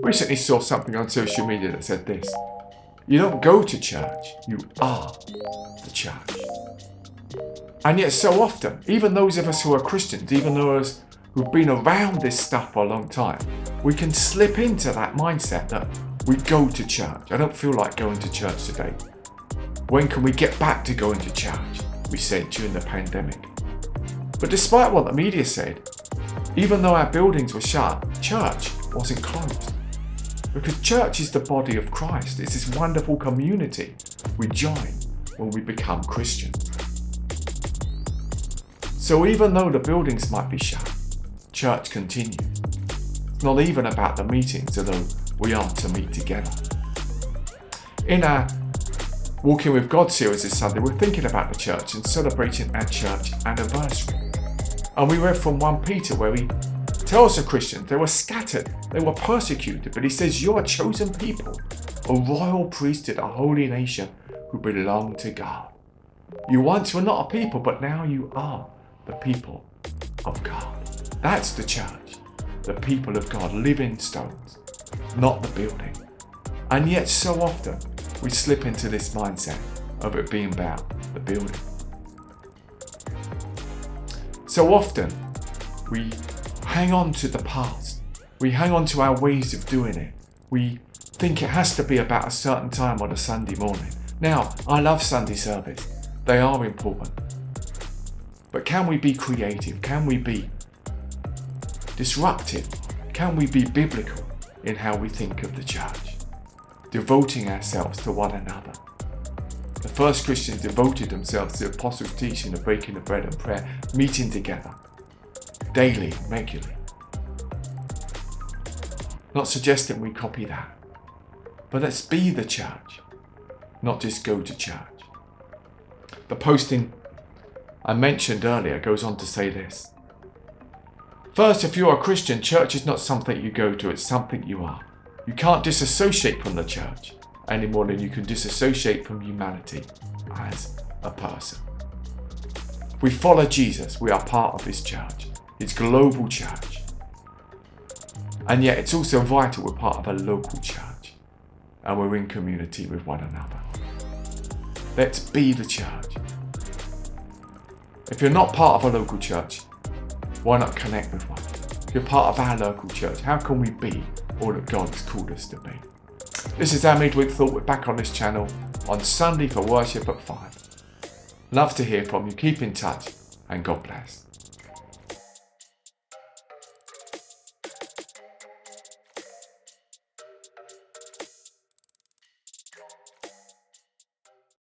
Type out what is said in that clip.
Recently saw something on social media that said this: you don't go to church, you are the church. And yet so often, even those of us who are Christians, even those who've been around this stuff for a long time, we can slip into that mindset that we go to church. I don't feel like going to church today. When can we get back to going to church? We said during the pandemic. But despite what the media said, even though our buildings were shut, church wasn't closed. Because church is the body of Christ. It's this wonderful community we join when we become Christians. So even though the buildings might be shut, church continues. It's not even about the meetings, although we are to meet together. In our Walking with God series this Sunday, we're thinking about the church and celebrating our church anniversary. And we read from 1 Peter where he tells the Christians they were scattered, they were persecuted, but he says, you're a chosen people, a royal priesthood, a holy nation who belong to God. You once were not a people, but now you are the people of God. That's the church, the people of God, living stones, not the building. And yet so often we slip into this mindset of it being about the building. So often we hang on to the past. We hang on to our ways of doing it. We think it has to be about a certain time on a Sunday morning. Now, I love Sunday service. They are important. But can we be creative? Can we be disruptive? Can we be biblical in how we think of the church? Devoting ourselves to one another. The first Christians devoted themselves to the apostles' teaching, the breaking of bread and prayer, meeting together, daily, regularly. Not suggesting we copy that, but let's be the church, not just go to church. The posting I mentioned earlier goes on to say this: first, if you are a Christian, church is not something you go to, it's something you are. You can't disassociate from the church any more than you can disassociate from humanity as a person. If we follow Jesus, we are part of his church, his global church. And yet it's also vital we're part of a local church and we're in community with one another. Let's be the church. If you're not part of a local church, why not connect with one? If you're part of our local church, how can we be all that God has called us to be? This is our Midweek Thought. We're back on this channel on Sunday for worship at 5. Love to hear from you. Keep in touch and God bless.